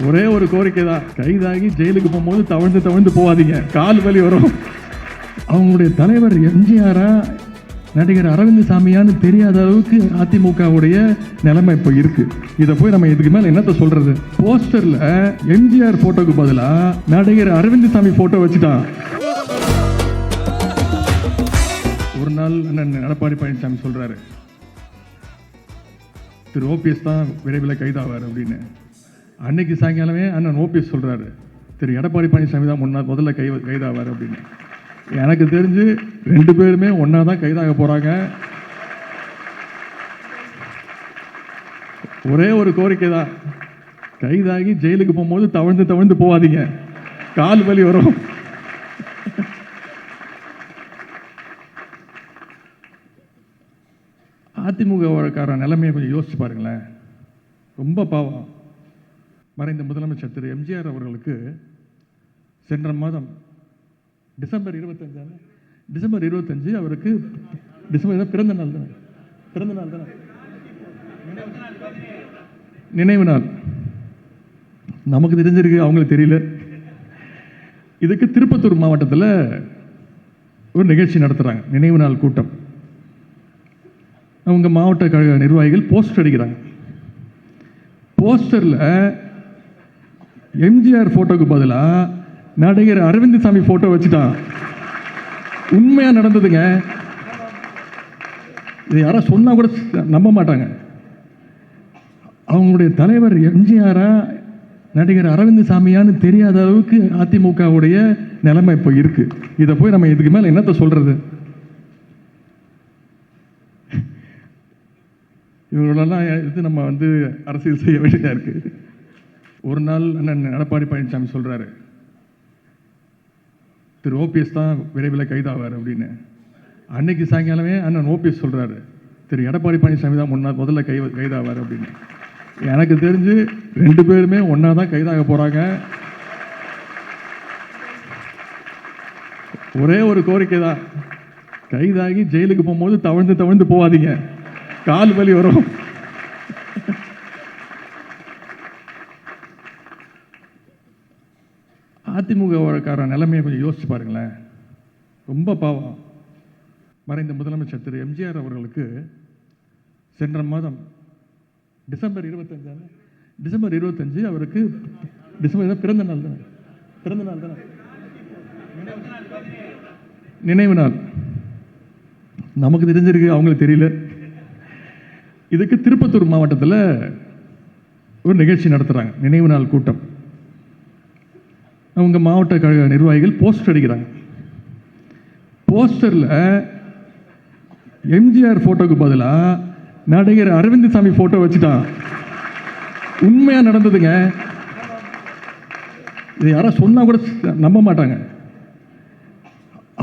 ஒரே ஒரு கோரிக்கை தான், கைதாகி ஜெயிலுக்கு போகும்போது தவழ்ந்து தவழ்ந்து போகாதீங்க, கால் வலி வரும். அவங்களுடைய தலைவர் எம்ஜிஆரா நடிகர் அரவிந்த் சாமியான்னு தெரியாத அளவுக்கு அதிமுகவுடைய நிலைமை இப்போ இருக்கு. இதை போய் நம்ம இதுக்கு மேல என்னத்த சொல்றது? போஸ்டர்ல எம்ஜிஆர் போட்டோக்கு பதிலா நடிகர் அரவிந்த் சாமி போட்டோ வச்சுட்டான். ஒரு நாள் அண்ணன் எடப்பாடி பழனிசாமி சொல்றாரு, திரு ஓபிஎஸ் தான் விரைவில் கைதாவார் அப்படின்னு. அன்னைக்கு சாயங்காலமே அண்ணன் ஓபிஎஸ் சொல்றாரு, திரு எடப்பாடி பழனிசாமி தான் முதல்ல கைதாவார் அப்படின்னு. எனக்கு தெரிஞ்சு ரெண்டு பேருமே ஒன்னா தான் கைதாக போறாங்க. ஒரே ஒரு கோரிக்கை தான், கைதாகி ஜெயிலுக்கு போகும்போது தவழ்ந்து தவழ்ந்து போகாதீங்க, கால் வலி வரும். அதிமுகக்கார நிலைமையை கொஞ்சம் யோசிச்சு பாருங்களேன். ரொம்ப பாவம். மறைந்த முதலமைச்சர் திரு எம்ஜிஆர் அவர்களுக்கு சென்ற மாதம் டிசம்பர் 25 அவருக்கு பிறந்த நாள் தானே, நினைவு நாள். நமக்கு தெரிஞ்சிருக்கு, அவங்களுக்கு தெரியல. இதுக்கு திருப்பத்தூர் மாவட்டத்தில் ஒரு நிகழ்ச்சி நடத்துறாங்க, நினைவு நாள் கூட்டம். அவங்க மாவட்ட கழக நிர்வாகிகள் போஸ்டர் அடிக்கிறாங்க. போஸ்டர்ல எம்ஜிஆர் போட்டோக்கு பதிலா நடிகர் அரவிந்த் சாமி போட்டோ வச்சுட்டான். உண்மையா நடந்ததுங்க. இது யாரா சொன்னா கூட நம்ப மாட்டாங்க. அவங்களுடைய தலைவர் எம்ஜிஆரா நடிகர் அரவிந்த் சாமியான்னு தெரியாத அளவுக்கு அதிமுகவுடைய நிலைமை இப்போ இருக்கு. இதை போய் நம்ம இதுக்கு மேல என்னத்த சொல்றது? இவங்களெல்லாம் இது நம்ம அரசியல் செய்ய வேண்டியதா இருக்கு. ஒரு நாள் அண்ணன் எடப்பாடி பழனிசாமி சொல்றாரு, திரு ஓபிஎஸ் தான் விரைவில் கைதாவார் அப்படின்னு. அன்னைக்கு சாயங்காலமே அண்ணன் ஓபிஎஸ் சொல்றாரு, திரு எடப்பாடி பழனிசாமி தான் முதல்ல கைதாவார் அப்படின்னு. எனக்கு தெரிஞ்சு ரெண்டு பேருமே ஒன்னா தான் கைதாக போறாங்க. ஒரே ஒரு கோரிக்கை தான், கைதாகி ஜெயிலுக்கு போகும்போது தவழ்ந்து தவழ்ந்து போகாதீங்க, கால் வலி வரும். அதிமுகக்கார நிலைமையை கொஞ்சம் யோசிச்சு பாருங்களேன். ரொம்ப பாவம். மறைந்த முதலமைச்சர் திரு எம்ஜிஆர் அவர்களுக்கு சென்ற மாதம் டிசம்பர் 25 அவருக்கு பிறந்த நாள் தானே, நினைவு நாள். நமக்கு தெரிஞ்சிருக்கு, அவங்களுக்கு தெரியல. இதுக்கு திருப்பத்தூர் மாவட்டத்தில் ஒரு நிகழ்ச்சி நடத்துறாங்க, நினைவு நாள் கூட்டம். அவங்க மாவட்ட கழக நிர்வாகிகள் போஸ்டர் அடிக்கிறாங்க. போஸ்டர்ல எம்ஜிஆர் போட்டோக்கு பதிலா நடிகர் அரவிந்த் சாமி போட்டோ வச்சுட்டான். உண்மையா நடந்ததுங்க. இது யாரா சொன்னா கூட நம்ப மாட்டாங்க.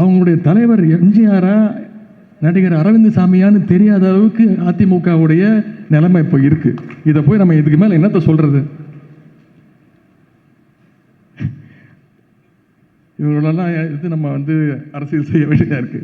அவங்களுடைய தலைவர் எம்ஜிஆரா நடிகர் அரவிந்த் சாமியான்னு தெரியாத அளவுக்கு அதிமுகவுடைய நிலைமை இப்போ இருக்கு. இதை போய் நம்ம இதுக்கு மேல என்னத்த சொல்றது? இவங்களெல்லாம் இது நம்ம அரசியல் செய்ய வேண்டியதா இருக்கு.